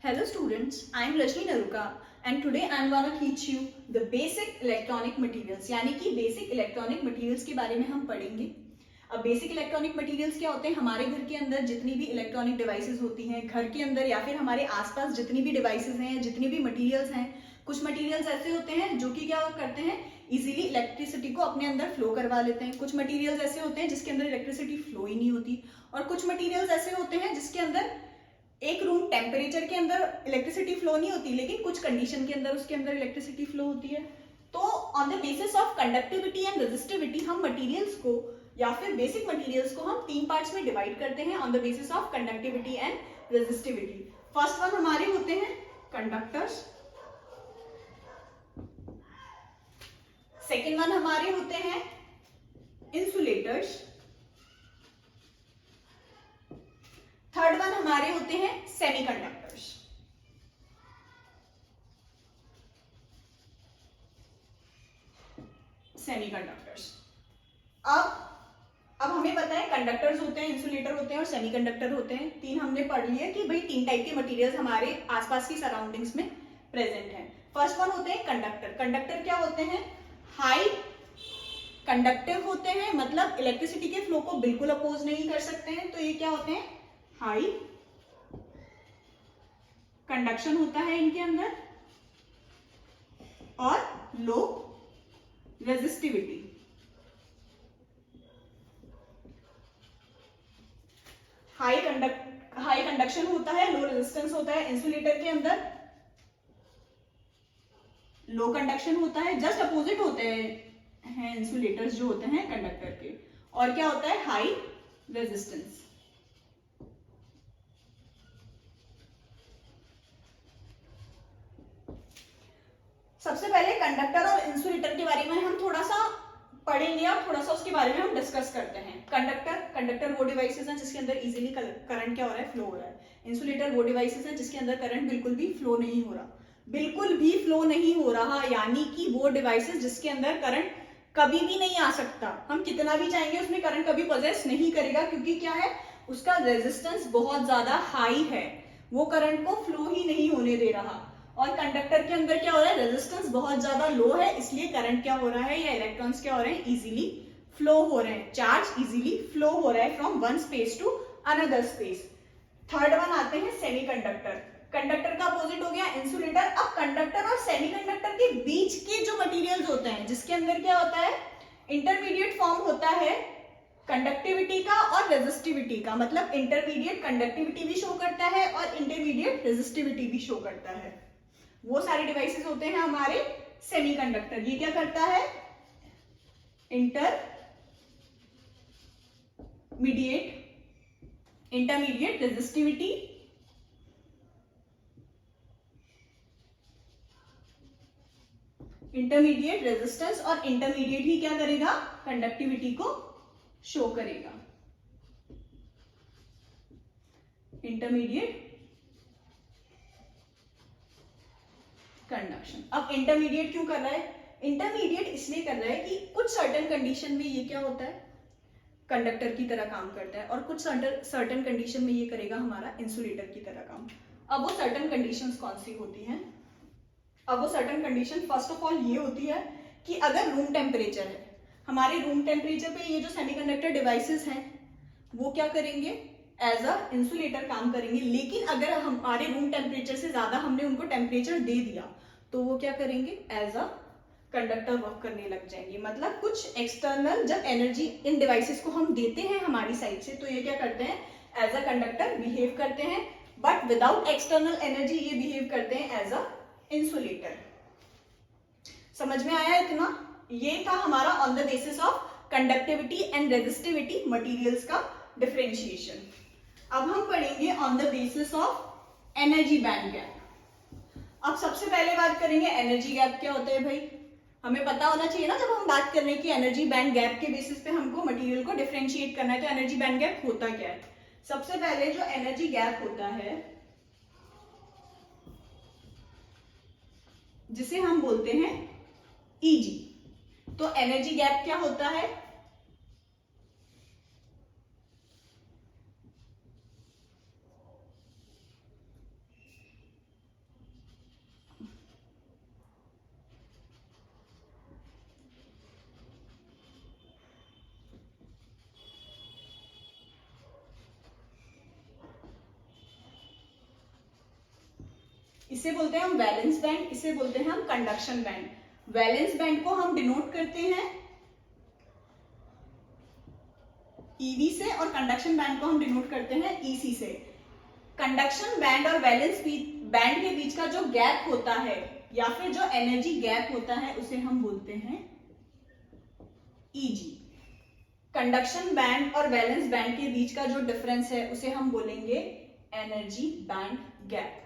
Hello students, I am Rajni Naruka and today I am gonna teach you the basic electronic materials यानी कि basic electronic materials के बारे में हम पढ़ेंगे। अब बेसिक इलेक्ट्रॉनिक मटेरियल्स क्या होते हैं? हमारे घर के अंदर जितनी भी इलेक्ट्रॉनिक डिवाइसेस होती हैं, घर के अंदर या फिर हमारे आसपास जितनी भी डिवाइसेस हैं, जितनी भी मटेरियल्स हैं, कुछ मटेरियल्स ऐसे होते हैं जो कि क्या करते हैं, इजीली इलेक्ट्रिसिटी को अपने अंदर फ्लो करवा लेते हैं। कुछ मटेरियल्स ऐसे होते हैं जिसके अंदर इलेक्ट्रिसिटी फ्लो ही नहीं होती, और कुछ मटेरियल्स ऐसे होते हैं जिसके अंदर एक रूम टेम्परेचर के अंदर इलेक्ट्रिसिटी फ्लो नहीं होती, लेकिन कुछ कंडीशन के अंदर उसके अंदर इलेक्ट्रिसिटी फ्लो होती है। तो on the basis of conductivity and resistivity हम मटेरियल्स को या फिर बेसिक मटेरियल्स को हम तीन पार्ट्स में डिवाइड करते हैं on the basis of conductivity and resistivity. First one हमारे होते हैं कंडक्टर्स, सेकेंड वन हमारे होते हैं इंसुलेटर्स, थर्ड वन हमारे होते हैं सेमीकंडक्टर्स। सेमीकंडक्टर्स अब हमें पता है कंडक्टर्स होते हैं, इंसुलेटर होते हैं और सेमीकंडक्टर होते हैं। तीन हमने पढ़ लिए कि भाई तीन टाइप के मटेरियल्स हमारे आसपास की सराउंडिंग्स में प्रेजेंट हैं। फर्स्ट वन होते हैं कंडक्टर। कंडक्टर क्या होते हैं? हाई कंडक्टिव होते हैं, मतलब इलेक्ट्रिसिटी के फ्लो को बिल्कुल अपोज नहीं कर सकते हैं, तो ये क्या होते हैं? हाई कंडक्शन होता है इनके अंदर, और लो रेजिस्टिविटी। हाई कंडक्शन होता है, लो रेजिस्टेंस होता है। इंसुलेटर के अंदर लो कंडक्शन होता है, जस्ट अपोजिट होते हैं इंसुलेटर्स जो होते हैं कंडक्टर के, और क्या होता है? High resistance. सबसे पहले कंडक्टर और इंसुलेटर के बारे में हम थोड़ा सा पढ़ेंगे और थोड़ा सा उसके बारे में हम डिस्कस करते हैं। कंडक्टर वो डिवाइसेस हैं जिसके अंदर इजीली करंट क्या हो रहा है? फ्लो हो रहा है। इंसुलेटर वो डिवाइसेस हैं जिसके अंदर करंट बिल्कुल भी फ्लो नहीं हो रहा, बिल्कुल भी फ्लो नहीं हो रहा, यानी कि वो डिवाइसेस जिसके अंदर करंट कभी भी नहीं आ सकता। हम कितना भी चाहेंगे उसमें करंट कभी पोजेस नहीं करेगा, क्योंकि क्या है, उसका रेजिस्टेंस बहुत ज्यादा हाई है, वो करंट को फ्लो ही नहीं होने दे रहा। और कंडक्टर के अंदर क्या हो रहा है? रेजिस्टेंस बहुत ज्यादा लो है, इसलिए करंट क्या हो रहा है, या इलेक्ट्रॉन्स क्या हो रहे हैं? इजीली फ्लो हो रहे हैं, चार्ज इजीली फ्लो हो रहा है from one space to another space. Third one आते हैं सेमीकंडक्टर। कंडक्टर का अपोजिट हो गया इंसुलेटर। अब कंडक्टर और सेमीकंडक्टर के बीच के जो मटेरियल्स होते हैं, जिसके अंदर क्या होता है? इंटरमीडिएट फॉर्म होता है कंडक्टिविटी का और रेजिस्टिविटी का, मतलब इंटरमीडिएट कंडक्टिविटी भी शो करता है और इंटरमीडिएट रेजिस्टिविटी भी शो करता है। वो सारे डिवाइसेस होते हैं हमारे सेमीकंडक्टर। ये क्या करता है? इंटरमीडिएट रेजिस्टिविटी, इंटरमीडिएट रेजिस्टेंस, और इंटरमीडिएट ही क्या करेगा? कंडक्टिविटी को शो करेगा। Intermediate conduction. अब इंटरमीडिएट क्यों कर रहा है? इंटरमीडिएट इसलिए कर रहा है कि कुछ सर्टेन कंडीशन में ये क्या होता है? कंडक्टर की तरह काम करता है, और कुछ सर्टेन कंडीशन में ये करेगा हमारा इंसुलेटर की तरह काम। अब वो सर्टेन कंडीशंस कौन सी होती हैं? अब वो certain condition first of all ये होती है कि अगर रूम टेम्परेचर है, हमारे रूम टेम्परेचर पे ये जो सेमीकंडक्टर डिवाइसेस हैं वो क्या करेंगे? एज अ इंसुलेटर काम करेंगे। लेकिन अगर हमारे रूम टेम्परेचर से ज्यादा हमने उनको टेम्परेचर दे दिया तो वो क्या करेंगे? एज अ कंडक्टर वर्क करने लग जाएंगे। मतलब कुछ एक्सटर्नल जब एनर्जी इन डिवाइसेस को हम देते हैं हमारी साइड से, तो ये क्या करते हैं? एज अ कंडक्टर बिहेव करते हैं, बट विदाउट एक्सटर्नल एनर्जी ये बिहेव करते हैं एज अ इंसुलेटर। समझ में आया इतना? ये था हमारा on the basis of conductivity and resistivity materials का डिफरेंशिएशन। अब हम पढ़ेंगे on the basis of energy band gap. अब सबसे पहले बात करेंगे एनर्जी गैप क्या होता है। भाई हमें पता होना चाहिए ना, जब हम बात कर रहे हैं कि एनर्जी बैंड गैप के बेसिस पे हमको मटेरियल को डिफरेंशिएट करना है, तो एनर्जी बैंड गैप होता क्या है? सबसे पहले जो एनर्जी गैप होता है, जिसे हम बोलते हैं ईजी। तो एनर्जी गैप क्या होता है? इसे बोलते हैं हम वैलेंस बैंड, इसे बोलते हैं हम कंडक्शन बैंड। वैलेंस बैंड को हम डिनोट करते हैं ईवी से और कंडक्शन बैंड को हम डिनोट करते हैं ईसी से। कंडक्शन बैंड और वैलेंस बैंड के बीच का जो गैप होता है या फिर जो एनर्जी गैप होता है उसे हम बोलते हैं ईजी। कंडक्शन बैंड और वैलेंस बैंड के बीच का जो डिफरेंस है उसे हम बोलेंगे एनर्जी बैंड गैप।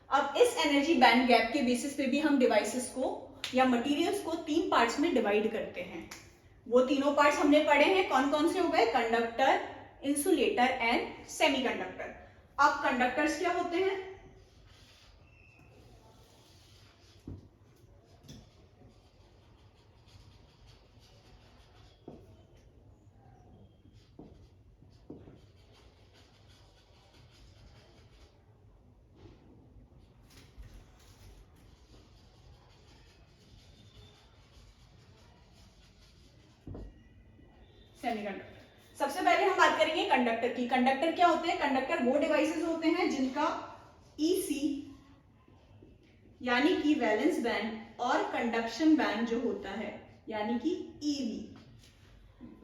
अब इस एनर्जी बैंड गैप के बेसिस पे भी हम डिवाइसेस को या मटेरियल्स को 3 पार्ट्स में डिवाइड करते हैं। वो तीनों पार्ट्स हमने पढ़े हैं, कौन कौन से हो गए? Conductor, insulator and semiconductor. अब कंडक्टर्स क्या होते हैं? सेमीकंडक्टर। सबसे पहले हम बात करेंगे कंडक्टर की। कंडक्टर क्या होते हैं? कंडक्टर वो डिवाइसेस होते हैं जिनका ईसी यानी कि वैलेंस बैंड और कंडक्शन बैंड जो होता है यानी कि ईवी।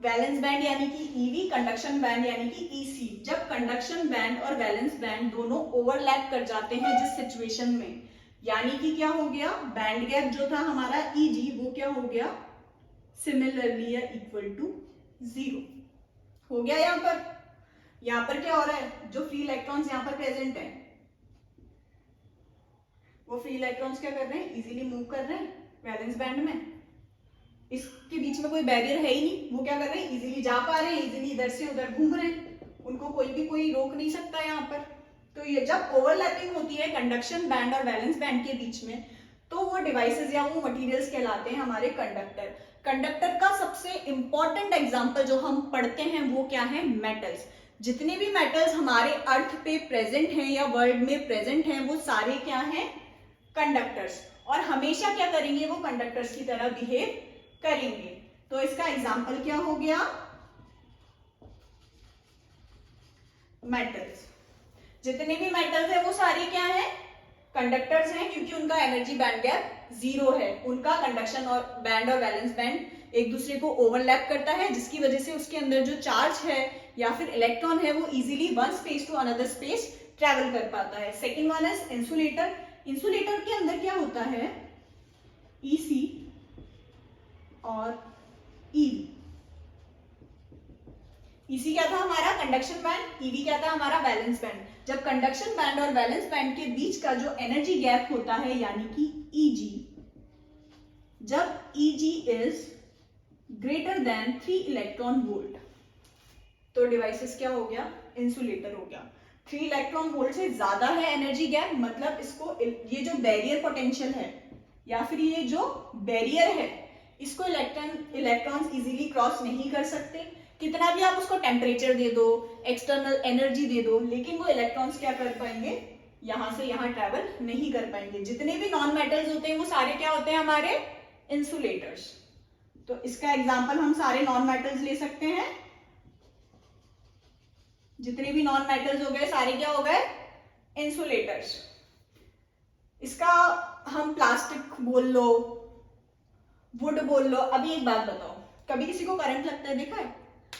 वैलेंस बैंड यानी कि ईवी, कंडक्शन बैंड यानी कि ईसी। जब कंडक्शन बैंड और वैलेंस बैंड दोनों ओवरलैप कर जाते हैं जिस सिचुएशन में, यानी कि क्या हो गया? बैंड गैप जो था हमारा ईजी वो क्या हो गया? सिमिलरली या इक्वल टू 0 हो गया। यहां पर क्या हो रहा है? जो फ्री इलेक्ट्रॉन्स यहां पर प्रेजेंट है वो फ्री इलेक्ट्रॉन्स क्या कर रहे हैं? इजीली मूव कर रहे हैं वैलेंस बैंड में। इसके बीच में कोई बैरियर है ही नहीं, वो क्या कर रहे हैं? इजीली जा पा रहे हैं, इजीली इधर से उधर घूम रहे हैं, उनको कोई रोक नहीं सकता यहाँ पर। तो ये जब ओवरलैपिंग होती है कंडक्शन बैंड और वैलेंस बैंड के बीच में, तो वो डिवाइसेस या वो मटेरियल्स कहलाते हैं हमारे कंडक्टर। कंडक्टर का सबसे इंपॉर्टेंट एग्जांपल जो हम पढ़ते हैं वो क्या है? मेटल्स। जितने भी मेटल्स हमारे अर्थ पे प्रेजेंट हैं या वर्ल्ड में प्रेजेंट हैं वो सारे क्या हैं? कंडक्टर्स। और हमेशा क्या करेंगे? वो कंडक्टर्स की तरह बिहेव करेंगे। तो इसका एग्जांपल क्या हो गया? मेटल्स। जितने भी मेटल्स हैं वो सारे क्या हैं? कंडक्टर्स हैं, क्योंकि उनका एनर्जी बैंड गैप 0 है। उनका कंडक्शन और बैंड और वैलेंस बैंड एक दूसरे को ओवरलैप करता है, जिसकी वजह से उसके अंदर जो चार्ज है या फिर इलेक्ट्रॉन है वो easily one space to another space travel कर पाता है। Second one is insulator. Insulator के अंदर क्या होता है? ईसी और ईवी। ईसी क्या था हमारा? Conduction band. ईवी क्या था हमारा? Valence band. जब कंडक्शन बैंड और वैलेंस बैंड के बीच का जो एनर्जी गैप होता है यानी कि ईजी, जब easy is greater than 3 electron volt, तो डिवाइसेस क्या हो गया? इंसुलेटर हो गया। 3 इलेक्ट्रॉन वोल्ट से ज्यादा है एनर्जी गैप, मतलब इसको ये जो बैरियर पोटेंशियल है या फिर ये जो बैरियर है इसको इलेक्ट्रॉन्स इजीली क्रॉस नहीं कर सकते। कितना भी आप उसको टेम्परेचर दे दो, एक्सटर्नल एनर्जी दे दो, लेकिन वो इलेक्ट्रॉन्स क्या कर पाएंगे? यहां से यहां ट्रेवल नहीं कर पाएंगे। जितने भी नॉन मेटल्स होते हैं वो सारे क्या होते हैं? हमारे इंसुलेटर्स। तो इसका एग्जांपल हम सारे नॉन मेटल्स ले सकते हैं। जितने भी नॉन मेटल्स हो गए सारे क्या हो गए? इंसुलेटर्स। इसका हम प्लास्टिक बोल लो, वुड बोल लो। अभी एक बात बताओ, कभी किसी को करंट लगता है? देखा है?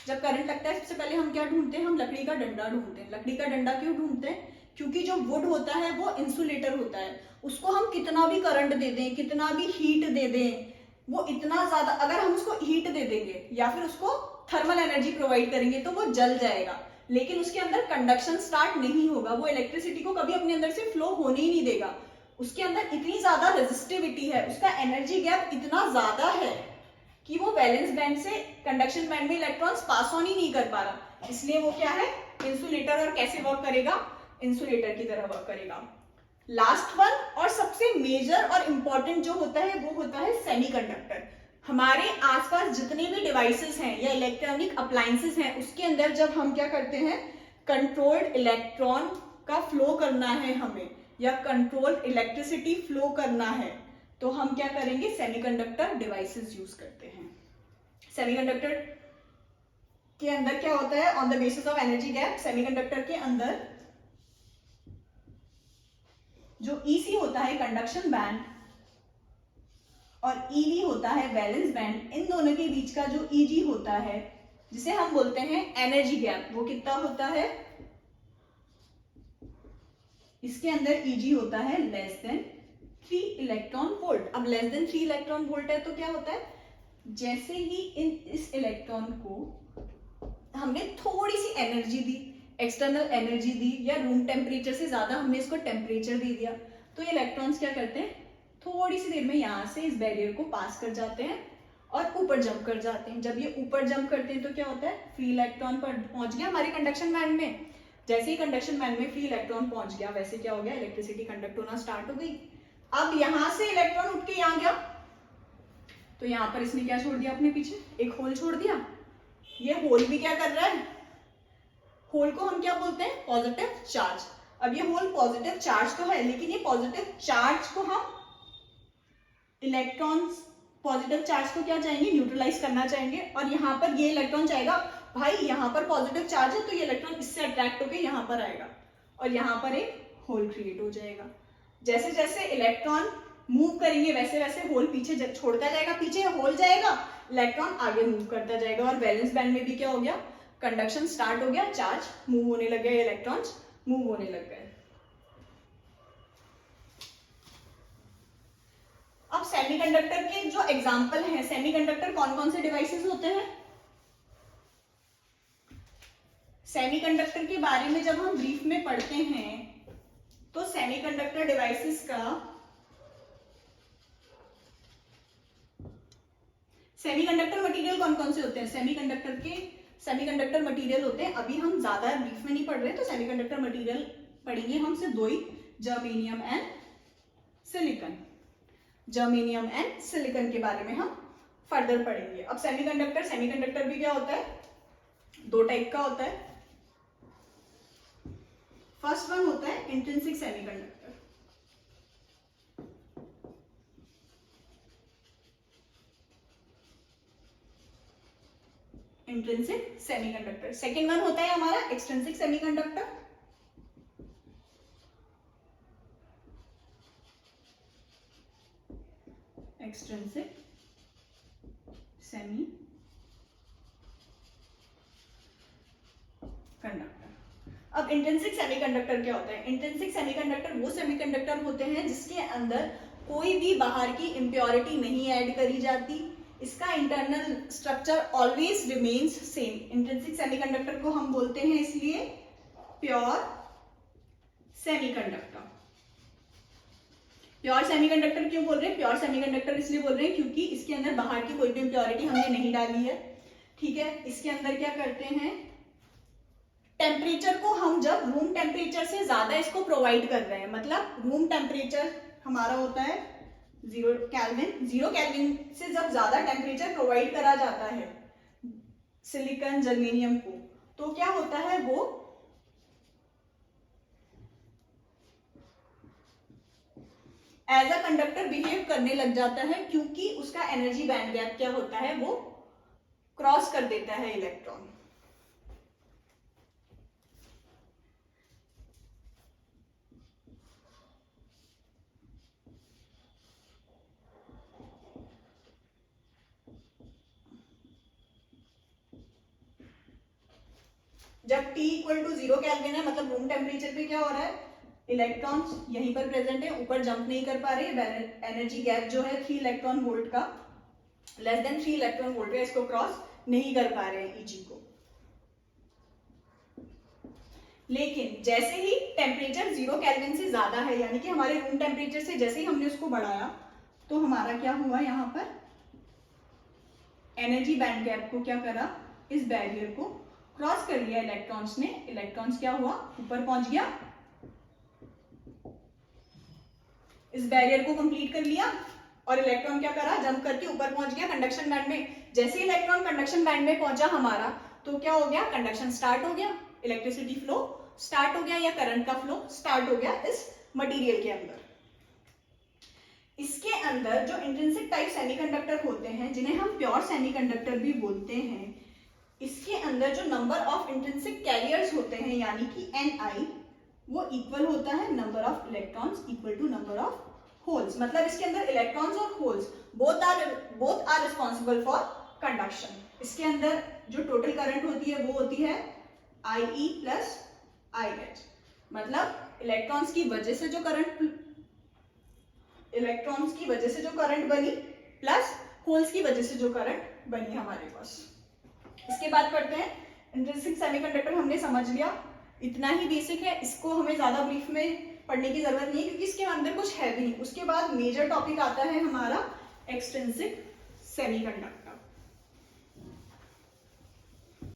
जब करंट लगता है सबसे पहले हम क्या ढूंढते हैं? हम लकड़ी का डंडा ढूंढते हैं। लकड़ी का डंडा क्यों ढूंढते हैं? क्योंकि जो वुड होता है वो इंसुलेटर होता है। उसको हम कितना भी करंट दे दें, कितना भी हीट दे दें, वो इतना ज्यादा, अगर हम उसको हीट दे देंगे या फिर उसको थर्मल एनर्जी प्रोवाइड करेंगे तो वो जल जाएगा, लेकिन उसके अंदर कंडक्शन स्टार्ट नहीं होगा। वो इलेक्ट्रिसिटी को कभी अपने अंदर से फ्लो होने ही नहीं देगा। उसके अंदर इतनी ज्यादा रेजिस्टिविटी है, उसका एनर्जी गैप इतना ज्यादा है कि वो वैलेंस बैंड से कंडक्शन बैंड में इलेक्ट्रॉन्स पास ऑन ही नहीं कर पा रहा। इसलिए वो क्या है? इंसुलेटर। और कैसे वर्क करेगा? इंसुलेटर की तरह वर्क करेगा। लास्ट वन और सबसे मेजर और इंपॉर्टेंट जो होता है वो होता है सेमीकंडक्टर। हमारे आसपास जितने भी डिवाइसेस हैं या इलेक्ट्रॉनिक अप्लायंसेस हैं उसके अंदर जब हम क्या करते हैं? कंट्रोल्ड इलेक्ट्रॉन का फ्लो करना है हमें, या कंट्रोल्ड इलेक्ट्रिसिटी फ्लो करना है, तो हम क्या करेंगे? सेमीकंडक्टर डिवाइसेस यूज करते हैं। सेमीकंडक्टर के अंदर क्या होता है? On the basis of energy gap, semiconductor के अंदर जो ईसी होता है कंडक्शन बैंड और ईवी होता है वैलेंस बैंड, इन दोनों के बीच का जो ईजी होता है जिसे हम बोलते हैं एनर्जी गैप, वो कितना होता है, इसके अंदर ईजी होता है लेस देन 3 इलेक्ट्रॉन वोल्ट। अब लेस देन 3 इलेक्ट्रॉन वोल्ट है तो क्या होता है, जैसे ही इस इलेक्ट्रॉन को हमने थोड़ी सी एनर्जी दी, एक्सटर्नल एनर्जी दी, या रूम टेम्परेचर से ज्यादा हमने इसको टेम्परेचर दे दिया, तो ये इलेक्ट्रॉन्स क्या करते हैं, थोड़ी सी देर में यहाँ से इस बैरियर को पास कर जाते हैं और ऊपर जंप कर जाते हैं। जब ये ऊपर जंप करते हैं तो क्या होता है, फ्री इलेक्ट्रॉन पर पहुंच गया हमारे कंडक्शन बैंड में। जैसे ही कंडक्शन बैंड में फ्री इलेक्ट्रॉन पहुंच गया, वैसे क्या हो गया, इलेक्ट्रिसिटी कंडक्ट होना स्टार्ट हो गई। अब यहां से इलेक्ट्रॉन उठ के यहाँ गया, तो यहाँ पर इसने क्या छोड़ दिया, अपने पीछे एक होल छोड़ दिया। ये होल भी क्या कर रहा है, होल को हम क्या बोलते हैं, पॉजिटिव चार्ज। अब ये होल पॉजिटिव चार्ज तो है, लेकिन ये पॉजिटिव चार्ज को हम इलेक्ट्रॉन्स पॉजिटिव चार्ज को क्या चाहेंगे, न्यूट्रलाइज करना चाहेंगे। और यहाँ पर ये इलेक्ट्रॉन चाहेगा भाई यहाँ पर पॉजिटिव चार्ज है, तो ये इलेक्ट्रॉन इससे अट्रैक्ट होकर यहाँ पर आएगा और यहाँ पर एक होल क्रिएट हो जाएगा। जैसे जैसे इलेक्ट्रॉन मूव करेंगे वैसे वैसे होल पीछे छोड़ता जाएगा, पीछे होल जाएगा, इलेक्ट्रॉन आगे मूव करता जाएगा। और वैलेंस बैंड में भी क्या हो गया, कंडक्शन स्टार्ट हो गया, चार्ज मूव होने लग गए, इलेक्ट्रॉन्स मूव होने लग गए। अब सेमीकंडक्टर के जो एग्जांपल हैं, सेमीकंडक्टर कौन कौन से डिवाइसेस होते हैं। सेमीकंडक्टर के बारे में जब हम ब्रीफ में पढ़ते हैं तो सेमीकंडक्टर डिवाइसेस का सेमीकंडक्टर मटेरियल कौन कौन से होते हैं, सेमीकंडक्टर मटेरियल होते हैं। अभी हम ज्यादा ब्रीफ में नहीं पढ़ रहे, तो सेमीकंडक्टर मटेरियल पढ़ेंगे हम सिर्फ दो ही, germanium and silicon. Germanium and silicon के बारे में हम फर्दर पढ़ेंगे। अब सेमीकंडक्टर भी क्या होता है, दो टाइप का होता है। फर्स्ट वन होता है intrinsic semiconductor. Intrinsic semiconductor. Second one होता है हमारा extrinsic semiconductor. Extrinsic semi conductor. अब इंट्रिंसिक सेमीकंडक्टर क्या होता है, इंट्रिंसिक सेमीकंडक्टर वो सेमीकंडक्टर होते हैं जिसके अंदर कोई भी बाहर की इम्प्योरिटी नहीं ऐड करी जाती, इसका internal structure always remains same. Intrinsic semiconductor को हम बोलते हैं इसलिए प्योर सेमीकंडक्टर। प्योर सेमीकंडक्टर क्यों बोल रहे हैं, प्योर सेमीकंडक्टर इसलिए बोल रहे हैं क्योंकि इसके अंदर बाहर की कोई भी इम्प्योरिटी हमने नहीं डाली है। ठीक है, इसके अंदर क्या करते हैं, टेम्परेचर को हम जब रूम टेम्परेचर से ज्यादा इसको प्रोवाइड कर रहे हैं, मतलब रूम टेम्परेचर हमारा होता है 0 केल्विन, 0 केल्विन से जब ज्यादा टेम्परेचर प्रोवाइड करा जाता है सिलिकॉन जर्मेनियम को, तो क्या होता है, वो एज अ कंडक्टर बिहेव करने लग जाता है, क्योंकि उसका एनर्जी बैंड गैप क्या होता है, वो क्रॉस कर देता है इलेक्ट्रॉन। जब T इक्वल टू 0 केल्विन है, मतलब रूम टेम्परेचर पे क्या हो रहा है, इलेक्ट्रॉन्स यहीं पर प्रेजेंट है, ऊपर जंप नहीं कर पा रहे, एनर्जी गैप जो है 3 इलेक्ट्रॉन वोल्ट का, लेस देन 3 इलेक्ट्रॉन वोल्ट का, इसको क्रॉस नहीं कर पा रहे हैं ईजी को। लेकिन जैसे ही टेम्परेचर 0 केल्विन से ज्यादा है, यानी कि हमारे रूम टेम्परेचर से जैसे ही हमने उसको बढ़ाया, तो हमारा क्या हुआ, यहाँ पर एनर्जी बैंड गैप को क्या करा, इस बैरियर को क्रॉस कर लिया इलेक्ट्रॉन्स ने। इलेक्ट्रॉन्स क्या हुआ, ऊपर पहुंच गया, इस बैरियर को कंप्लीट कर लिया, और इलेक्ट्रॉन क्या करा, जंप करके ऊपर पहुंच गया कंडक्शन बैंड में। जैसे इलेक्ट्रॉन कंडक्शन बैंड में पहुंचा हमारा, तो क्या हो गया, कंडक्शन स्टार्ट हो गया, इलेक्ट्रिसिटी फ्लो स्टार्ट हो गया, या करंट का फ्लो स्टार्ट हो गया इस मटेरियल के अंदर। इसके अंदर जो इंट्रिंसिक टाइप सेमीकंडक्टर होते हैं, जिन्हें हम प्योर सेमीकंडक्टर भी बोलते हैं, इसके अंदर जो नंबर ऑफ इंट्रिंसिक कैरियर्स होते हैं, यानी कि Ni, वो इक्वल होता है number of electrons equal to number of holes. मतलब इसके अंदर इलेक्ट्रॉन्स और holes both are responsible for conduction. इसके अंदर जो टोटल करंट होती है वो होती है IE प्लस IH। मतलब इलेक्ट्रॉन्स की वजह से जो करंट बनी प्लस होल्स की वजह से जो करंट बनी हमारे पास। इसके बाद पढ़ते हैं इंट्रिंसिक सेमीकंडक्टर। हमने समझ लिया, इतना ही बेसिक है, इसको हमें ज्यादा ब्रीफ में पढ़ने की जरूरत नहीं है क्योंकि इसके अंदर कुछ है भी नहीं। उसके बाद मेजर टॉपिक आता है हमारा एक्सट्रिंसिक सेमीकंडक्टर।